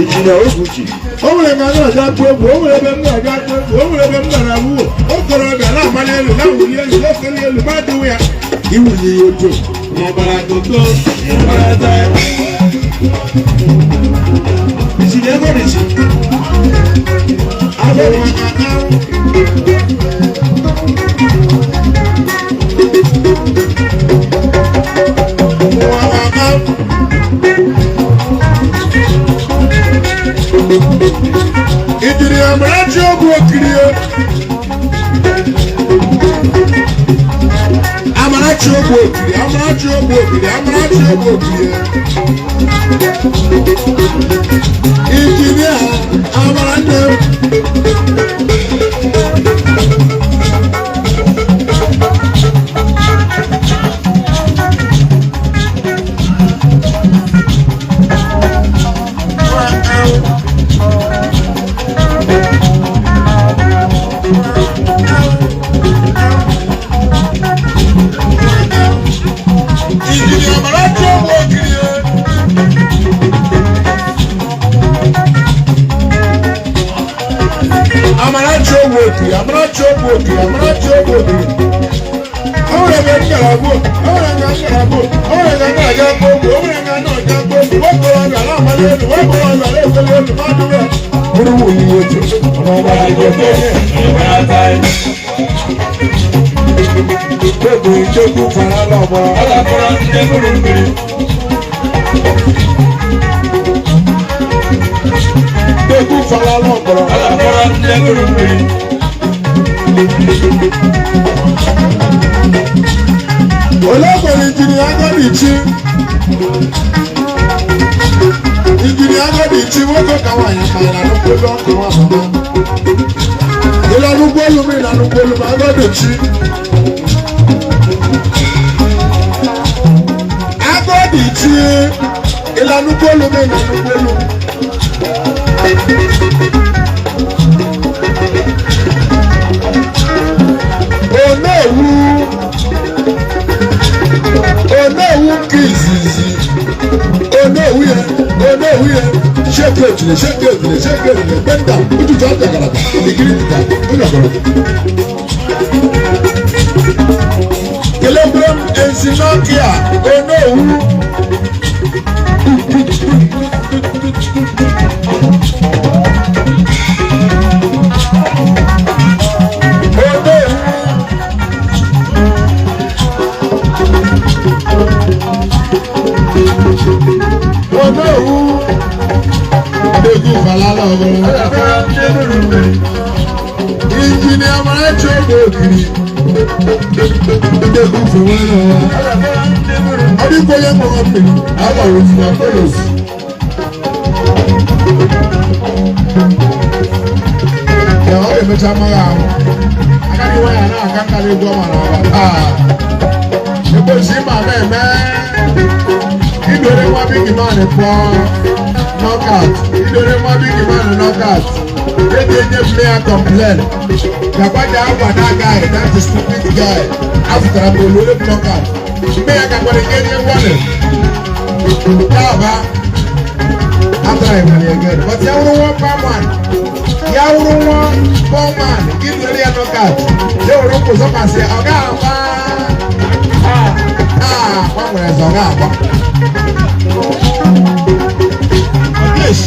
Ìjìnlẹ̀ Ògùjì. Ó wùlẹ̀ máa náà já pé wò ó wùlẹ̀ bẹ́ẹ̀ náà já pé wò ó wùlẹ̀ bẹ́ẹ̀ náà wù ó. Ó kọ̀rọ̀ ọ̀gá láàmúlẹ̀ ẹlù láwùlẹ̀ ẹlù lọ́kọ̀lẹ̀ ẹlù má dùn ya. Ìwùyí ojú. Ìyàbàrà gbogbo ìyàbàrà táyà. Ìjìnlẹ̀ Ògùjì. Abẹ́rẹ́ ìdìrí àmàlàjì ogun òkìrìyẹ àmàlàjì ogun òkìrìyẹ àmàlàjì ogun òkìrìyẹ àmàlàjì ogun òkìrìyẹ ìdìrí àmàlàjì. Olóògbé ìjìnlẹ̀ Agọ́dìtì ìjìnlẹ̀ Agọ́dìtì wọ́n kọ́ káwọn àyàmà ìlànà gbólú ọkùnrin àbọ̀mọ́ ìlànà gbólú mi ìlànà gbólú mi Agọ́dìtì Agọ́dìtì ìlànà gbólú mi ìlànà gbólú. Onowu kizizi onowu ye shake it bend down ojú tó ọjà gàlàgà ìgírí tìta ojú àgọrọ. Kilogram ensinokia onowu. Ìjìnlẹ̀ Amarachi ogun òkìrì ìdẹ́kùn fún wọn náà ọdínkòyè mọ̀ọ́ pè àbàwò fún àpẹẹrẹ. Ìyàwó ìmẹ̀ta mọ́ra àwọn akáníwáyà náà kákàlẹ̀ gbọ́ màrà wà. Ìbò sí màmá ẹ̀mẹ́ ìdòrè wọn bí kì máa nìpọ̀ knockout ìdòrè wọn bí kì máa nì knockout. They didn't play and complain. Kabaja Abada guy, that's a stupid guy. After I'm going to knock out. Me, I can go to get you one. After I'm going to get it. But you don't want poor man. You don't want poor man. Give me a knock out. They will look up and say, Oga, what was Oga? Yes.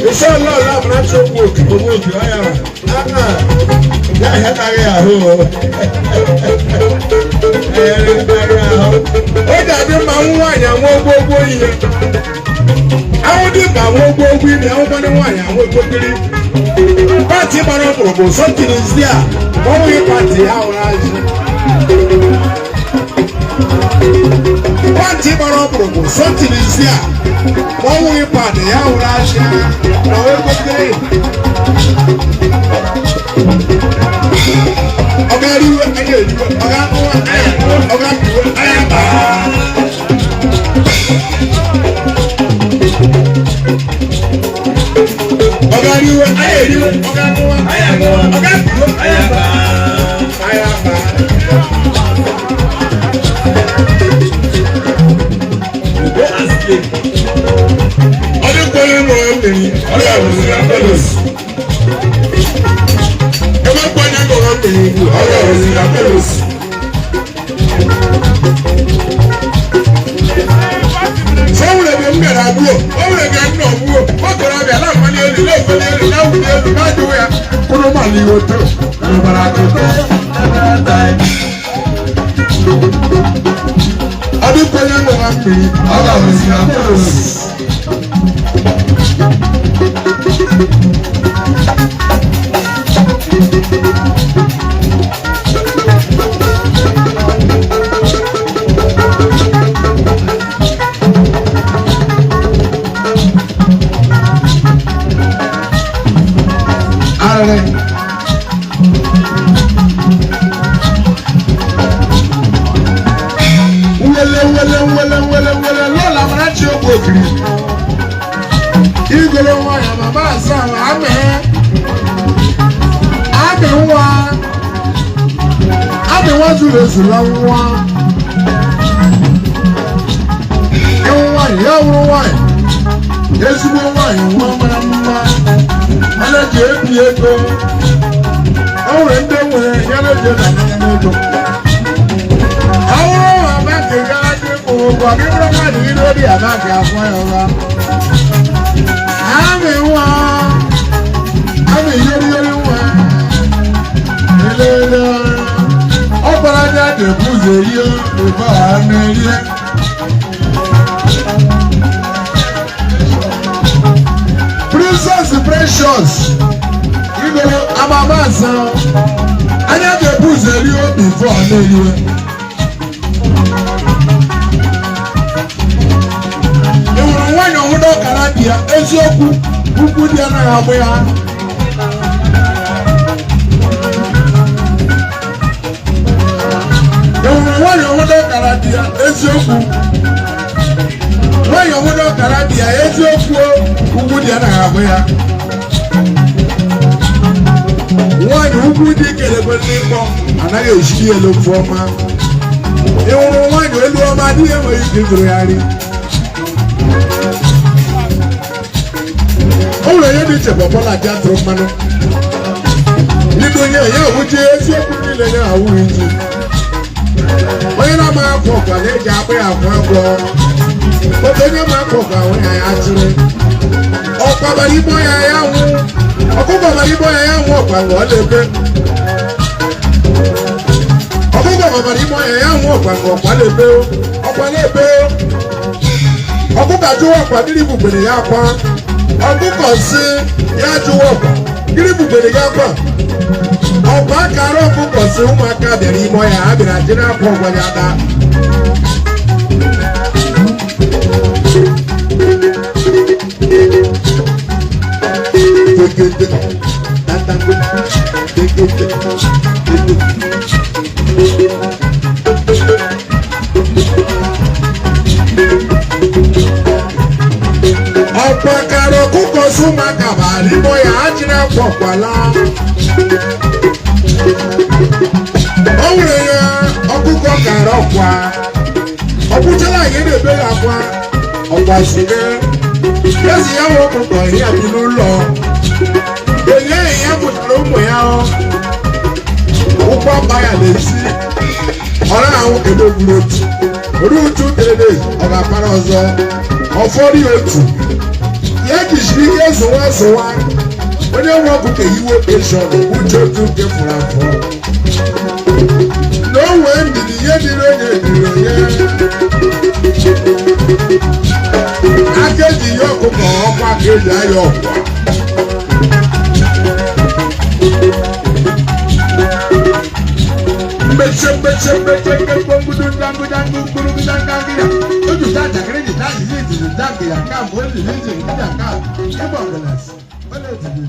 Inshallah, Allah will not show work. Ó dàbí máa ń wá ìyàwó gbogbo yìí. Àwọn dìbò àwọn gbogbo yìí ni àwọn bá ní wá ìyàwó gbogbo. Pàtì máa ń pòròpò something is there. Wọ́n wí pàtì àwọn aṣọ. Pàtì máa ń pòròpò something is there. Wọ́n wí pàtì àwọn aṣọ. Àwọn gbogbo. Ọ̀gá ríwé ayé ìdíwé ọ̀gá ńwá ọ̀gá ìwé ayé bá. Ọ̀gá ríwé ayé ìdíwé ọ̀gá ńwá ọ̀gá ìwé ayé bá. Ọdún kọ́lé mọ̀ ẹ́ lẹ́yìn ọ̀gá ìwé ayé bá. Sọ́wọ́n ẹ̀mí ń bẹ̀rẹ̀ àbúrò, ọ̀wọ́n ẹ̀mí ń nà àbúrò, wọ́n kọ́ra ọ̀bẹ aláǹfààní ẹ̀rí lẹ́ẹ̀fọ́lé ẹ̀rí láwùjọ ẹ̀rí lájú ya. Kúrò máa ní ìwé tó, ẹ̀rọ bàrà àkókò. Ọdún pẹ̀lú ẹ̀mọ̀ wá pè é, ọ̀gá òun sì àbúrò. Igolo wa ya mama asawa ame wa zula nwa nwa ya wuru wa ezigbo nwaanyị nwa mara mma ana ji ebi ego o nwere ndị nwere ya na-eje na ego ọhụrụ abaki gara dị ụgwọ gị bụrụ mmadụ iri ori abaki afọ ya ụra ami yori nwa elele ọgbara dị adị ebuze ihe ebe a na-erie Princess Precious igoro amamasa anya dị ebuze rie bifo a na-erie ịhụrụ nwanyị ọhụrụ ọkara dị ya eziokwu ukwu dị anaghị agbụ ya ịhụrụ nwanyị ọhụrụ ọkara dị ya eziokwu nwanyị ọhụrụ ọkara dị ya eziokwu ukwu dị anaghị agbụ ya nwanyị ukwu dị kelebe n'ịkpọ anaghị eshiri elu mfe ọma ịhụrụ nwanyị elu ọma adịghị enweghị ike ịzụrụ ya nri ọwụrụ onye dị iche pọpọ na aja tụrụ mmanụ ịdụ onye ya awụje eziokwu niile ya awụrụ iji onye na-amaghị afọ ọkwa na-eji akpụ ya afọ agwọ otu onye ma afọ ọkwa ahụ ya ya chịrị ọkwa bara igbo ya ya nwụ ọkụkọ bara igbo ya ya nwụ ọkwa nga ọ na-ebe ọkụkọ bara igbo ya ya nwụ ọkwa nga ọkwa na-ebe ọkwa na-ebe ọkụkọ ajụwa ọkwa dịrị ibugbere ya akwa ọkụkọ si ya jụwa ọkwa gịnị bubere gị akwa ọkwa akara ọkụkọ si ụmụaka bịara ime ya ha bịara jiri akwa ọgwa ya daa ọ̀pọ̀ kàrọ̀ kúkọ súnmọ́ kàbàrí bóyá ájírẹ́ pọ̀pọ̀lá. ó wùrẹ̀ yẹn ọkụkọ kàrọ̀ kwa ọkụchala yìí lè bẹ́ yà kwa ọ̀pọ̀ àṣìlẹ̀ lẹ́sìn yà wọ́n kọ̀kọ̀ yìí àbínú lọ. èyí ẹ̀yìn ẹ̀kùtàrà ụmụ ya ọ́ ụkwụ abaya lè sí ọ̀rẹ́ àwọn èdè ògùnlótù orí uchu tẹ̀lé ọ̀gá para ọ̀zọ́ ọ̀fọ́rí otu yaki shike zowa onye nwa ọkụkọ iwe eshọn uche otu nke fụrụ afọ na o nwee ndidi ihe dịrị onye dịrị onye aka eji ihe ọkụkọ ọkwa ka eji aya ọkwa mmeche mkpọmbudu ndangu mkpụrụ ndangu ya otu dada kere ji dada ihe ejiri ndangu ya ka mbụ ejiri ejiri ndị aka ịgba ọgalasị ọ na-ejiri